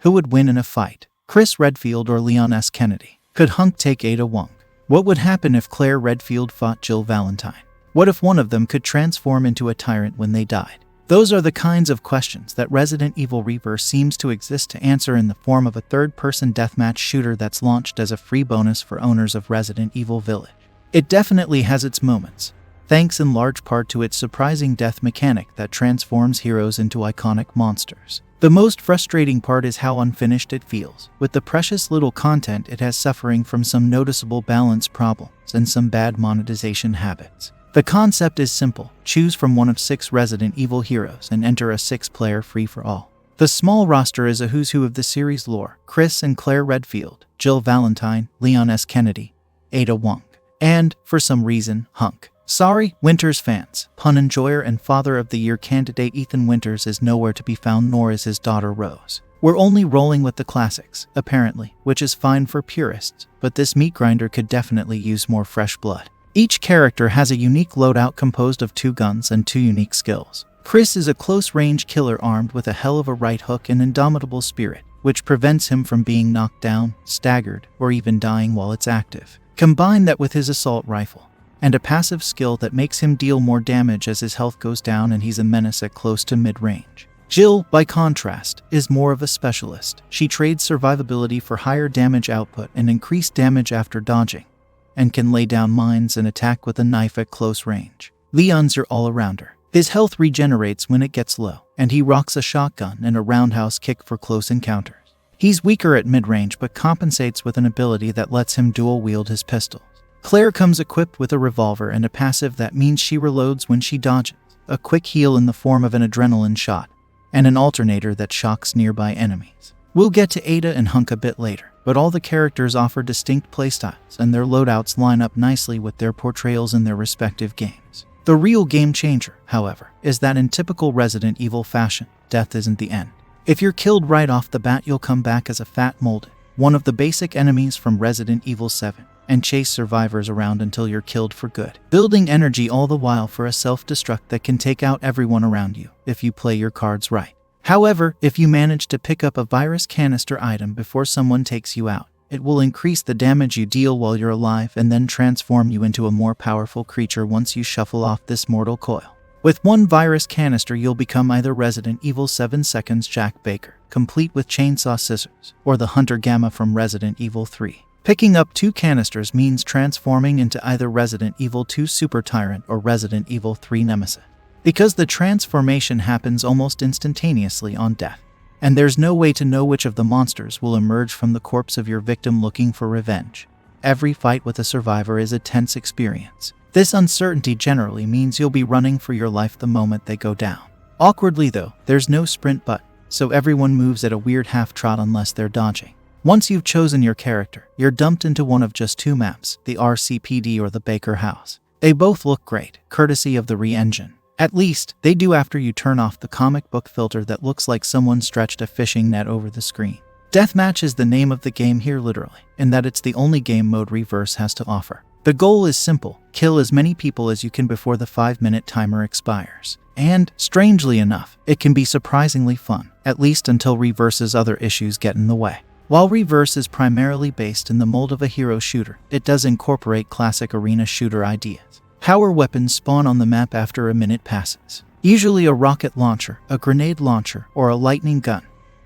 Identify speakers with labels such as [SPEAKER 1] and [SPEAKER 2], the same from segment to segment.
[SPEAKER 1] Who would win in a fight? Chris Redfield or Leon S. Kennedy? Could Hunk take Ada Wong? What would happen if Claire Redfield fought Jill Valentine? What if one of them could transform into a tyrant when they died? Those are the kinds of questions that Resident Evil ReVerse seems to exist to answer in the form of a third-person deathmatch shooter that's launched as a free bonus for owners of Resident Evil Village. It definitely has its moments, thanks in large part to its surprising death mechanic that transforms heroes into iconic monsters. The most frustrating part is how unfinished it feels, with the precious little content it has suffering from some noticeable balance problems and some bad monetization habits. The concept is simple: choose from one of 6 Resident Evil heroes and enter a 6-player free-for-all. The small roster is a who's who of the series lore: Chris and Claire Redfield, Jill Valentine, Leon S. Kennedy, Ada Wong, and, for some reason, Hunk. Sorry, Winters fans. Pun enjoyer and Father of the Year candidate Ethan Winters is nowhere to be found, nor is his daughter Rose. We're only rolling with the classics, apparently, which is fine for purists, but this meat grinder could definitely use more fresh blood. Each character has a unique loadout composed of 2 guns and 2 unique skills. Chris is a close-range killer armed with a hell of a right hook and indomitable spirit, which prevents him from being knocked down, staggered, or even dying while it's active. Combine that with his assault rifle, and a passive skill that makes him deal more damage as his health goes down and he's a menace at close to mid-range. Jill, by contrast, is more of a specialist. She trades survivability for higher damage output and increased damage after dodging, and can lay down mines and attack with a knife at close range. Leon's your all-arounder. His health regenerates when it gets low, and he rocks a shotgun and a roundhouse kick for close encounters. He's weaker at mid-range but compensates with an ability that lets him dual-wield his pistols. Claire comes equipped with a revolver and a passive that means she reloads when she dodges, a quick heal in the form of an adrenaline shot, and an alternator that shocks nearby enemies. We'll get to Ada and Hunk a bit later, but all the characters offer distinct playstyles, and their loadouts line up nicely with their portrayals in their respective games. The real game changer, however, is that in typical Resident Evil fashion, death isn't the end. If you're killed right off the bat, you'll come back as a fat molded, one of the basic enemies from Resident Evil 7, and chase survivors around until you're killed for good, building energy all the while for a self-destruct that can take out everyone around you if you play your cards right. However, if you manage to pick up a virus canister item before someone takes you out, it will increase the damage you deal while you're alive and then transform you into a more powerful creature once you shuffle off this mortal coil. With 1 virus canister, you'll become either Resident Evil 7 Seconds Jack Baker, complete with chainsaw scissors, or the Hunter Gamma from Resident Evil 3. Picking up 2 canisters means transforming into either Resident Evil 2 Super Tyrant or Resident Evil 3 Nemesis, because the transformation happens almost instantaneously on death, and there's no way to know which of the monsters will emerge from the corpse of your victim looking for revenge. Every fight with a survivor is a tense experience. This uncertainty generally means you'll be running for your life the moment they go down. Awkwardly though, there's no sprint button, so everyone moves at a weird half-trot unless they're dodging. Once you've chosen your character, you're dumped into one of just 2 maps, the RCPD or the Baker House. They both look great, courtesy of the re-engine. At least, they do after you turn off the comic book filter that looks like someone stretched a fishing net over the screen. Deathmatch is the name of the game here literally, in that it's the only game mode ReVerse has to offer. The goal is simple: kill as many people as you can before the 5-minute timer expires. And, strangely enough, it can be surprisingly fun, at least until ReVerse's other issues get in the way. While ReVerse is primarily based in the mold of a hero shooter, it does incorporate classic arena shooter ideas. Power weapons spawn on the map after a minute passes. Usually a rocket launcher, a grenade launcher, or a lightning gun.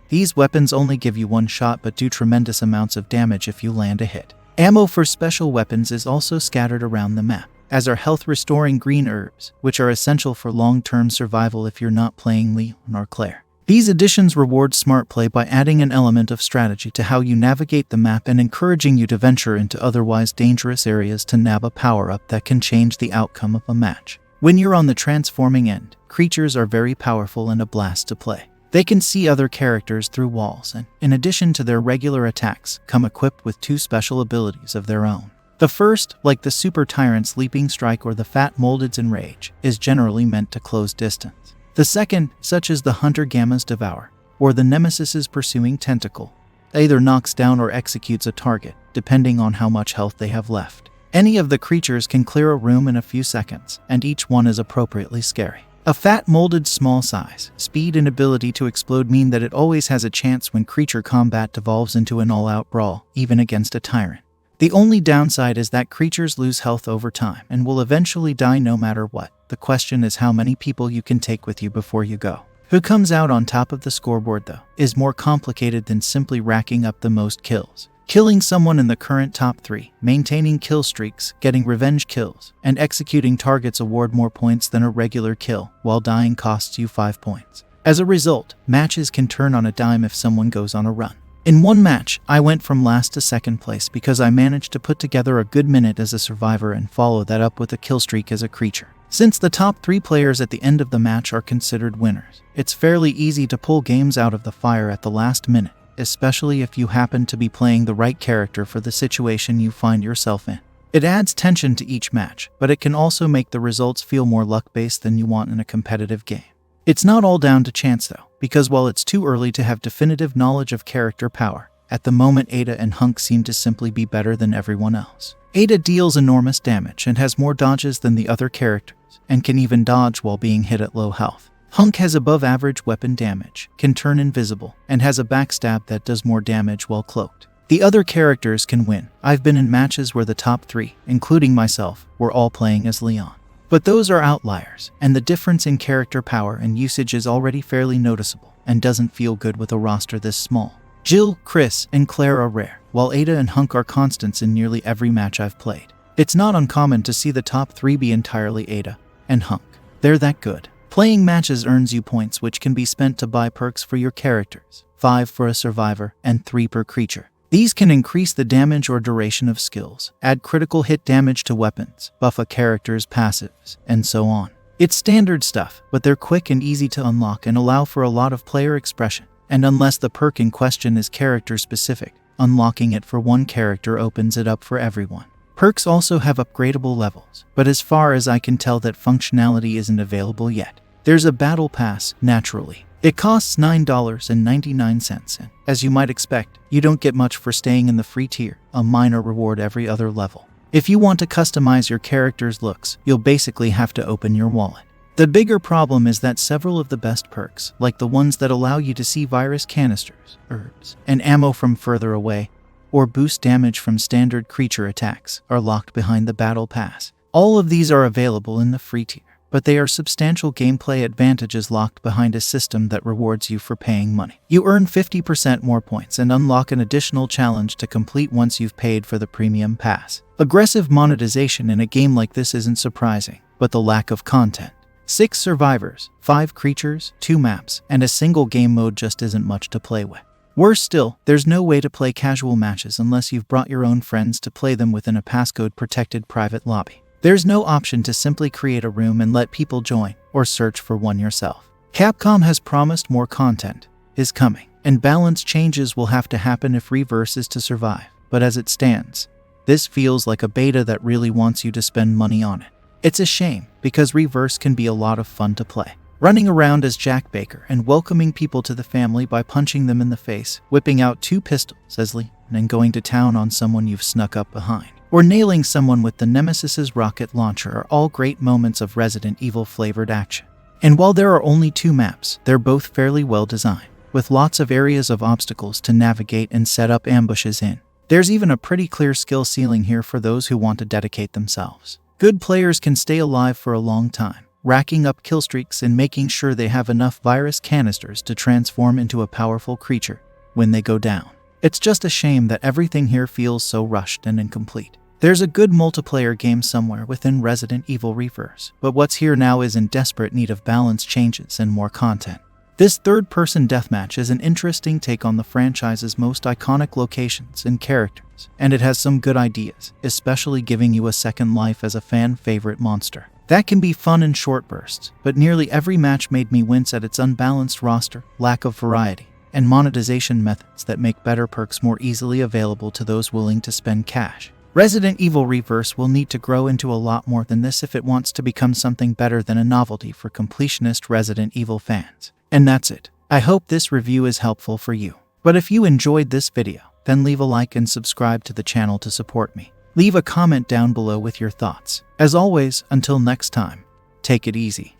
[SPEAKER 1] These weapons only give you 1 shot but do tremendous amounts of damage if you land a hit. Ammo for special weapons is also scattered around the map, as are health-restoring green herbs, which are essential for long-term survival if you're not playing Leon or Claire. These additions reward smart play by adding an element of strategy to how you navigate the map and encouraging you to venture into otherwise dangerous areas to nab a power-up that can change the outcome of a match. When you're on the transforming end, creatures are very powerful and a blast to play. They can see other characters through walls and, in addition to their regular attacks, come equipped with 2 special abilities of their own. The first, like the Super Tyrant's Leaping Strike or the Fat Molded's Enrage, is generally meant to close distance. The second, such as the Hunter Gamma's Devour, or the Nemesis's Pursuing Tentacle, either knocks down or executes a target, depending on how much health they have left. Any of the creatures can clear a room in a few seconds, and each one is appropriately scary. A fat molded small size, speed and ability to explode mean that it always has a chance when creature combat devolves into an all-out brawl, even against a tyrant. The only downside is that creatures lose health over time and will eventually die no matter what. The question is how many people you can take with you before you go. Who comes out on top of the scoreboard, though, is more complicated than simply racking up the most kills. Killing someone in the current top 3, maintaining kill streaks, getting revenge kills, and executing targets award more points than a regular kill, while dying costs you 5 points. As a result, matches can turn on a dime if someone goes on a run. In one match, I went from last to second place because I managed to put together a good minute as a survivor and follow that up with a kill streak as a creature. Since the top 3 players at the end of the match are considered winners, it's fairly easy to pull games out of the fire at the last minute, especially if you happen to be playing the right character for the situation you find yourself in. It adds tension to each match, but it can also make the results feel more luck-based than you want in a competitive game. It's not all down to chance though, because while it's too early to have definitive knowledge of character power, at the moment Ada and Hunk seem to simply be better than everyone else. Ada deals enormous damage and has more dodges than the other characters, and can even dodge while being hit at low health. Hunk has above average weapon damage, can turn invisible, and has a backstab that does more damage while cloaked. The other characters can win. I've been in matches where the top 3, including myself, were all playing as Leon. But those are outliers, and the difference in character power and usage is already fairly noticeable, and doesn't feel good with a roster this small. Jill, Chris, and Claire are rare, while Ada and Hunk are constants in nearly every match I've played. It's not uncommon to see the top 3 be entirely Ada and Hunk. They're that good. Playing matches earns you points which can be spent to buy perks for your characters, 5 for a survivor and 3 per creature. These can increase the damage or duration of skills, add critical hit damage to weapons, buff a character's passives, and so on. It's standard stuff, but they're quick and easy to unlock and allow for a lot of player expression. And unless the perk in question is character specific, unlocking it for one character opens it up for everyone. Perks also have upgradable levels, but as far as I can tell that functionality isn't available yet. There's a battle pass, naturally. It costs $9.99, and, as you might expect, you don't get much for staying in the free tier, a minor reward every other level. If you want to customize your character's looks, you'll basically have to open your wallet. The bigger problem is that several of the best perks, like the ones that allow you to see virus canisters, herbs, and ammo from further away, or boost damage from standard creature attacks, are locked behind the battle pass. All of these are available in the free tier, but they are substantial gameplay advantages locked behind a system that rewards you for paying money. You earn 50% more points and unlock an additional challenge to complete once you've paid for the premium pass. Aggressive monetization in a game like this isn't surprising, but the lack of content. 6 survivors, 5 creatures, 2 maps, and a single game mode just isn't much to play with. Worse still, there's no way to play casual matches unless you've brought your own friends to play them within a passcode-protected private lobby. There's no option to simply create a room and let people join, or search for one yourself. Capcom has promised more content is coming, and balance changes will have to happen if ReVerse is to survive. But as it stands, this feels like a beta that really wants you to spend money on it. It's a shame, because ReVerse can be a lot of fun to play. Running around as Jack Baker and welcoming people to the family by punching them in the face, whipping out 2 pistols as Lee, and going to town on someone you've snuck up behind, or nailing someone with the Nemesis's rocket launcher are all great moments of Resident Evil flavored action. And while there are only 2 maps, they're both fairly well designed, with lots of areas of obstacles to navigate and set up ambushes in. There's even a pretty clear skill ceiling here for those who want to dedicate themselves. Good players can stay alive for a long time, racking up kill streaks and making sure they have enough virus canisters to transform into a powerful creature when they go down. It's just a shame that everything here feels so rushed and incomplete. There's a good multiplayer game somewhere within Resident Evil ReVerse, but what's here now is in desperate need of balance changes and more content. This third-person deathmatch is an interesting take on the franchise's most iconic locations and characters, and it has some good ideas, especially giving you a second life as a fan-favorite monster. That can be fun in short bursts, but nearly every match made me wince at its unbalanced roster, lack of variety, and monetization methods that make better perks more easily available to those willing to spend cash. Resident Evil ReVerse will need to grow into a lot more than this if it wants to become something better than a novelty for completionist Resident Evil fans. And that's it. I hope this review is helpful for you. But if you enjoyed this video, then leave a like and subscribe to the channel to support me. Leave a comment down below with your thoughts. As always, until next time, take it easy.